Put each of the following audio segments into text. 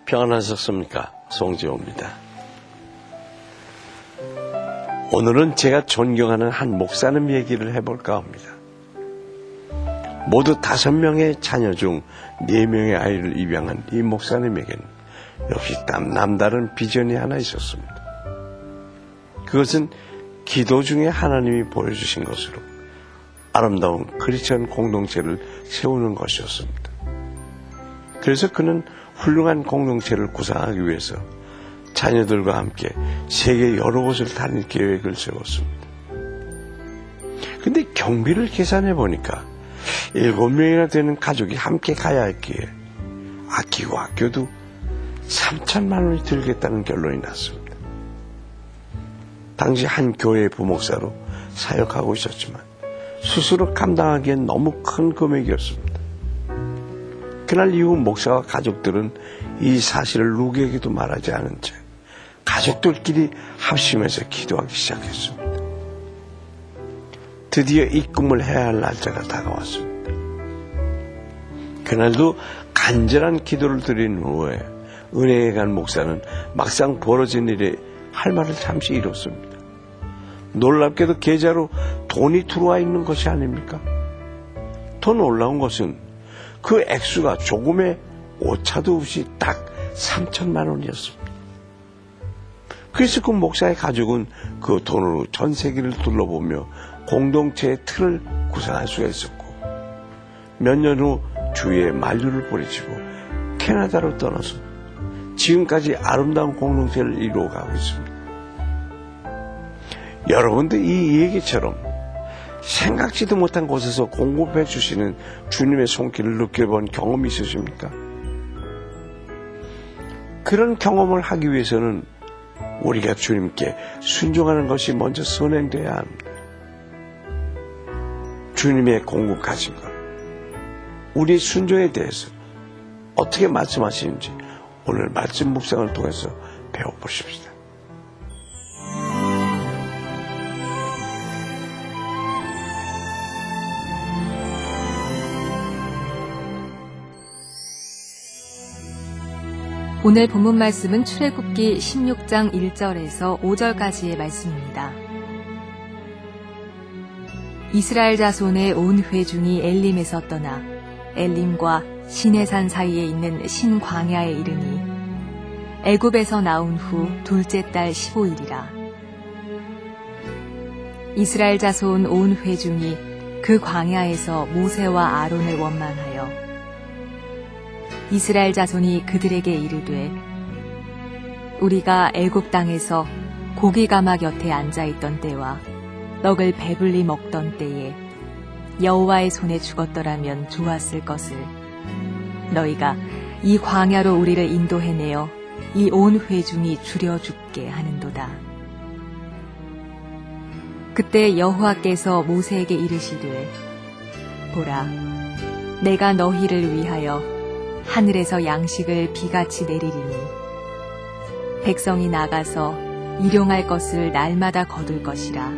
평안하셨습니까? 송지호입니다. 오늘은 제가 존경하는 한 목사님 얘기를 해볼까 합니다. 모두 5명의 자녀 중 4명의 아이를 입양한 이 목사님에게는 역시 남다른 비전이 하나 있었습니다. 그것은 기도 중에 하나님이 보여주신 것으로 아름다운 크리스천 공동체를 세우는 것이었습니다. 그래서 그는 훌륭한 공동체를 구상하기 위해서 자녀들과 함께 세계 여러 곳을 다닐 계획을 세웠습니다. 근데 경비를 계산해 보니까 7명이나 되는 가족이 함께 가야 했기에 아끼고 아껴도 3천만 원이 들겠다는 결론이 났습니다. 당시 한 교회 부목사로 사역하고 있었지만 스스로 감당하기엔 너무 큰 금액이었습니다. 그날 이후 목사와 가족들은 이 사실을 누구에게도 말하지 않은 채 가족들끼리 합심해서 기도하기 시작했습니다. 드디어 입금을 해야 할 날짜가 다가왔습니다. 그날도 간절한 기도를 드린 후에 은혜에 간 목사는 막상 벌어진 일에 할 말을 잠시 잃었습니다. 놀랍게도 계좌로 돈이 들어와 있는 것이 아닙니까? 더 놀라운 것은 그 액수가 조금의 오차도 없이 딱 3천만 원이었습니다. 그래서 그 목사의 가족은 그 돈으로 전 세계를 둘러보며 공동체의 틀을 구상할 수가 있었고 몇 년 후 주위에 만류를 뿌리치고 캐나다로 떠나서 지금까지 아름다운 공동체를 이루어가고 있습니다. 여러분도 이 얘기처럼 생각지도 못한 곳에서 공급해 주시는 주님의 손길을 느껴본 경험이 있으십니까? 그런 경험을 하기 위해서는 우리가 주님께 순종하는 것이 먼저 선행돼야 합니다. 주님의 공급하신 것, 우리의 순종에 대해서 어떻게 말씀하시는지 오늘 말씀 묵상을 통해서 배워보십시다. 오늘 본문 말씀은 출애굽기 16장 1절에서 5절까지의 말씀입니다. 이스라엘 자손의 온 회중이 엘림에서 떠나 엘림과 시내산 사이에 있는 신광야에 이르니 애굽에서 나온 후 둘째 달 15일이라. 이스라엘 자손 온 회중이 그 광야에서 모세와 아론을 원망하여 이스라엘 자손이 그들에게 이르되 우리가 애굽 땅에서 고기 가마 곁에 앉아있던 때와 떡을 배불리 먹던 때에 여호와의 손에 죽었더라면 좋았을 것을 너희가 이 광야로 우리를 인도해내어 이 온 회중이 줄여 죽게 하는도다. 그때 여호와께서 모세에게 이르시되 보라 내가 너희를 위하여 하늘에서 양식을 비같이 내리리니 백성이 나가서 일용할 것을 날마다 거둘 것이라.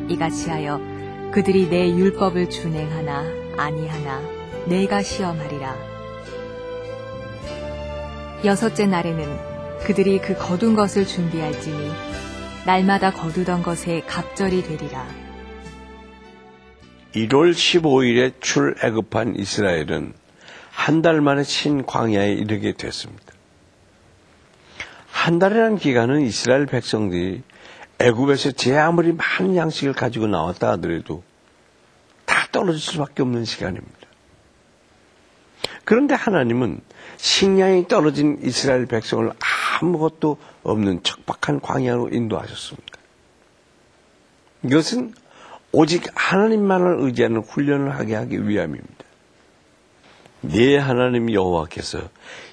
이같이 하여 그들이 내 율법을 준행하나 아니하나 내가 시험하리라. 6째 날에는 그들이 그 거둔 것을 준비할지니 날마다 거두던 것에 갑절이 되리라. 1월 15일에 출애굽한 이스라엘은 한 달 만에 신광야에 이르게 됐습니다. 한 달이라는 기간은 이스라엘 백성들이 애굽에서 제 아무리 많은 양식을 가지고 나왔다 하더라도 다 떨어질 수밖에 없는 시간입니다. 그런데 하나님은 식량이 떨어진 이스라엘 백성을 아무것도 없는 척박한 광야로 인도하셨습니다. 이것은 오직 하나님만을 의지하는 훈련을 하게 하기 위함입니다. 네 하나님 여호와께서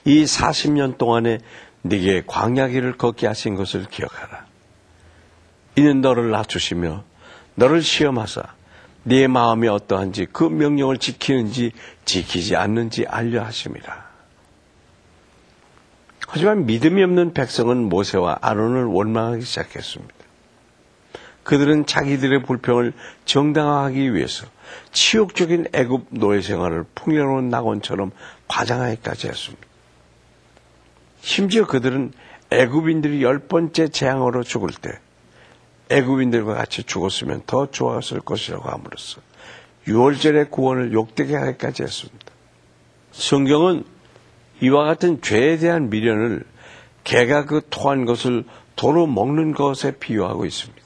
이 40년 동안에 네게 광야길을 걷게 하신 것을 기억하라. 이는 너를 낮추시며 너를 시험하사 네 마음이 어떠한지 그 명령을 지키는지 지키지 않는지 알려 하심이라. 하지만 믿음이 없는 백성은 모세와 아론을 원망하기 시작했습니다. 그들은 자기들의 불평을 정당화하기 위해서 치욕적인 애굽 노예 생활을 풍요로운 낙원처럼 과장하기까지 했습니다. 심지어 그들은 애굽인들이 10번째 재앙으로 죽을 때 애굽인들과 같이 죽었으면 더 좋았을 것이라고 함으로써 6월절의 구원을 욕되게 하기까지 했습니다. 성경은 이와 같은 죄에 대한 미련을 개가 그 토한 것을 도로 먹는 것에 비유하고 있습니다.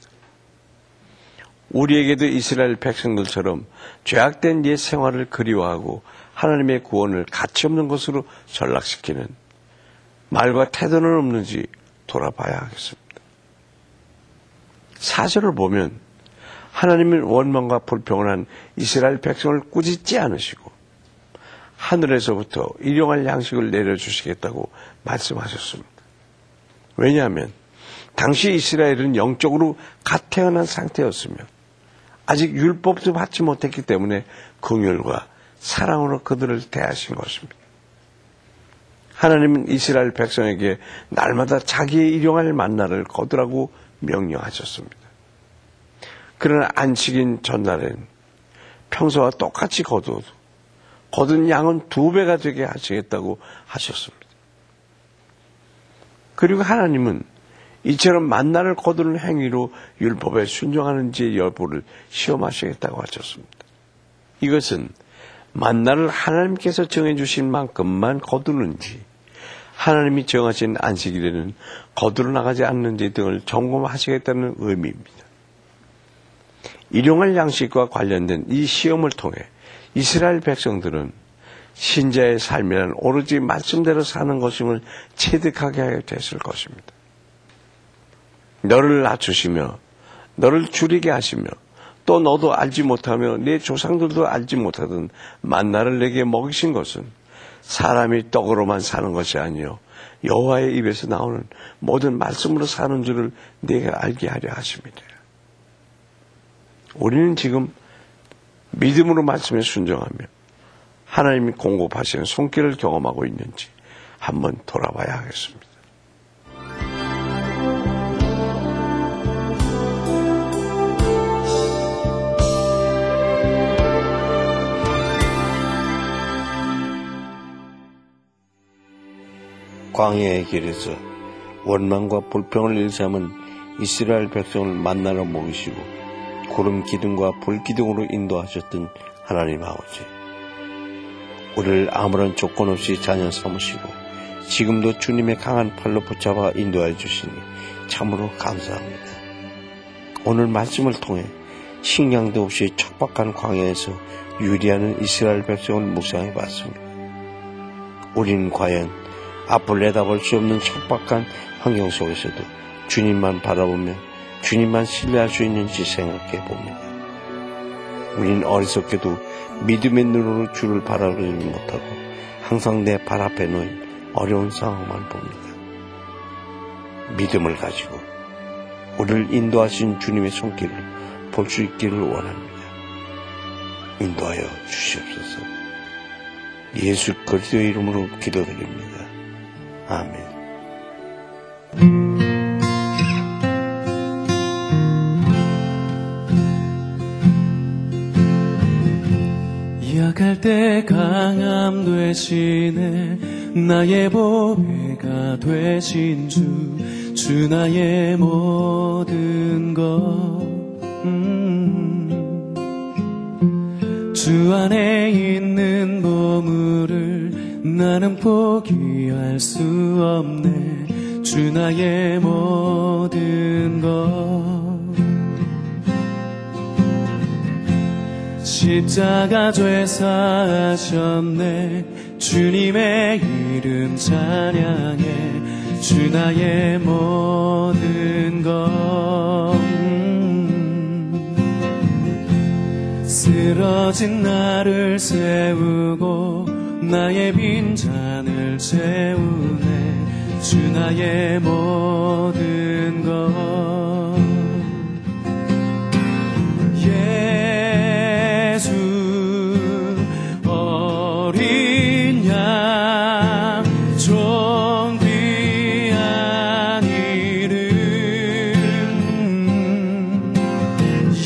우리에게도 이스라엘 백성들처럼 죄악된 옛 생활을 그리워하고 하나님의 구원을 가치없는 것으로 전락시키는 말과 태도는 없는지 돌아봐야 하겠습니다. 사절을 보면 하나님은 원망과 불평을 한 이스라엘 백성을 꾸짖지 않으시고 하늘에서부터 일용할 양식을 내려주시겠다고 말씀하셨습니다. 왜냐하면 당시 이스라엘은 영적으로 갓 태어난 상태였으며 아직 율법도 받지 못했기 때문에 긍휼과 사랑으로 그들을 대하신 것입니다. 하나님은 이스라엘 백성에게 날마다 자기의 일용할 만나를 거두라고 명령하셨습니다. 그러나 안식인 전날엔 평소와 똑같이 거둔 양은 2배가 되게 하시겠다고 하셨습니다. 그리고 하나님은 이처럼 만나를 거두는 행위로 율법에 순종하는지 여부를 시험하시겠다고 하셨습니다. 이것은 만나를 하나님께서 정해주신 만큼만 거두는지 하나님이 정하신 안식일에는 거두러 나가지 않는지 등을 점검하시겠다는 의미입니다. 일용할 양식과 관련된 이 시험을 통해 이스라엘 백성들은 신자의 삶이란 오로지 말씀대로 사는 것임을 체득하게 하게 됐을 것입니다. 너를 낮추시며 너를 줄이게 하시며 또 너도 알지 못하며 내 조상들도 알지 못하던 만나를 내게 먹이신 것은 사람이 떡으로만 사는 것이 아니요 여호와의 입에서 나오는 모든 말씀으로 사는 줄을 내가 알게 하려 하십니다. 우리는 지금 믿음으로 말씀에 순종하며 하나님이 공급하시는 손길을 경험하고 있는지 한번 돌아봐야 하겠습니다. 광야의 길에서 원망과 불평을 일삼은 이스라엘 백성을 만나러 먹이시고 구름 기둥과 불 기둥으로 인도하셨던 하나님 아버지, 우리를 아무런 조건 없이 자녀 삼으시고 지금도 주님의 강한 팔로 붙잡아 인도해 주시니 참으로 감사합니다. 오늘 말씀을 통해 식량도 없이 척박한 광야에서 유리하는 이스라엘 백성을 묵상해 봤습니다. 우리는 과연 앞을 내다볼 수 없는 척박한 환경 속에서도 주님만 바라보며 주님만 신뢰할 수 있는지 생각해 봅니다. 우린 어리석게도 믿음의 눈으로 주를 바라보지 못하고 항상 내 발 앞에 놓인 어려운 상황만 봅니다. 믿음을 가지고 우리를 인도하신 주님의 손길을 볼 수 있기를 원합니다. 인도하여 주시옵소서. 예수 그리스도의 이름으로 기도드립니다. 아멘. 약할 때 강함 되시네 나의 보배가 되신 주 나의 모든 것 주 안에 있는 보물을 나는 포기할 수 없네 주 나의 모든 것 십자가 죄사하셨네 주님의 이름 찬양해 주 나의 모든 것 쓰러진 나를 세우고 나의 빈잔을 채우네 주 나의 모든 것 예수 어린 양 종 귀한 이름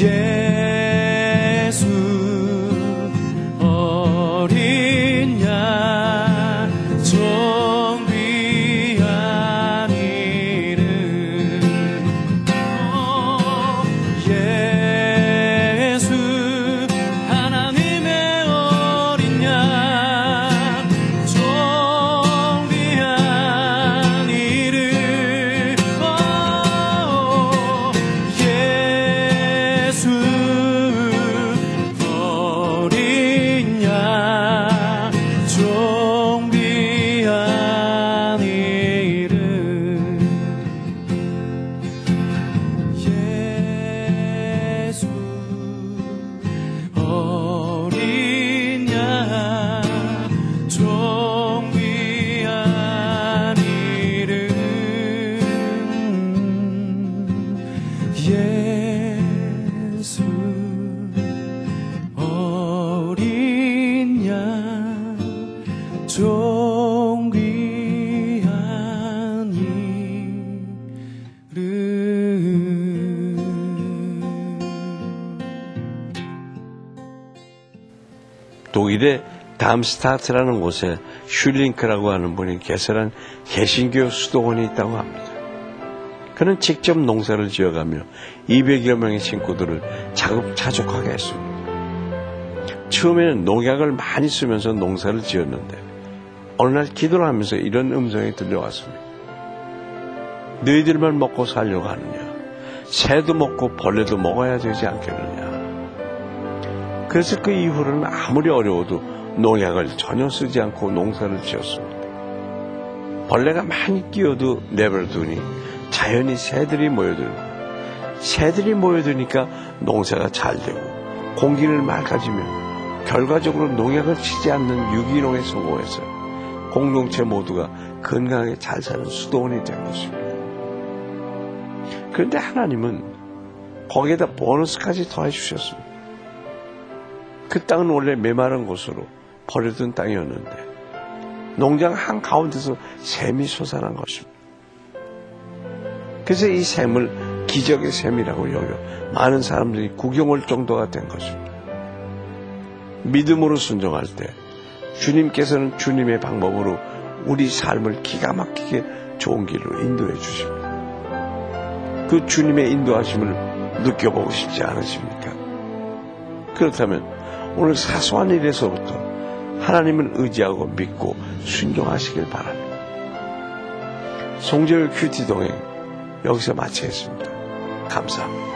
예수 어린 양 종 귀한 존귀한 이름. 독일의 담스타트라는 곳에 슐링크라고 하는 분이 개설한 개신교 수도원이 있다고 합니다. 그는 직접 농사를 지어가며 200여 명의 친구들을 자급자족하게 했습니다. 처음에는 농약을 많이 쓰면서 농사를 지었는데 어느 날 기도를 하면서 이런 음성이 들려왔습니다. 너희들만 먹고 살려고 하느냐? 새도 먹고 벌레도 먹어야 되지 않겠느냐? 그래서 그 이후로는 아무리 어려워도 농약을 전혀 쓰지 않고 농사를 지었습니다. 벌레가 많이 끼어도 내버려두니 자연히 새들이 모여들고, 새들이 모여드니까 농사가 잘 되고 공기를 맑아지며 결과적으로 농약을 치지 않는 유기농에 성공해서 공동체 모두가 건강하게 잘 사는 수도원이 된 것입니다. 그런데 하나님은 거기에다 보너스까지 더해 주셨습니다. 그 땅은 원래 메마른 곳으로 버려둔 땅이었는데 농장 한가운데서 샘이 솟아난 것입니다. 그래서 이 샘을 기적의 샘이라고 여겨 많은 사람들이 구경할 정도가 된 것입니다. 믿음으로 순종할 때 주님께서는 주님의 방법으로 우리 삶을 기가 막히게 좋은 길로 인도해 주십니다. 그 주님의 인도하심을 느껴보고 싶지 않으십니까? 그렇다면 오늘 사소한 일에서부터 하나님을 의지하고 믿고 순종하시길 바랍니다. 송재율 큐티 동행 여기서 마치겠습니다. 감사합니다.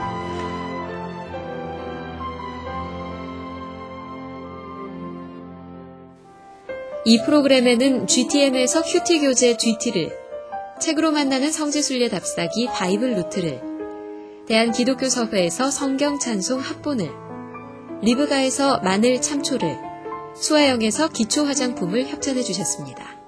이 프로그램에는 GTM에서 큐티 교재 GT를, 책으로 만나는 성지순례 답사기 바이블 루트를, 대한기독교서회에서 성경 찬송 합본을, 리브가에서 마늘 참초를, 수아영에서 기초 화장품을 협찬해 주셨습니다.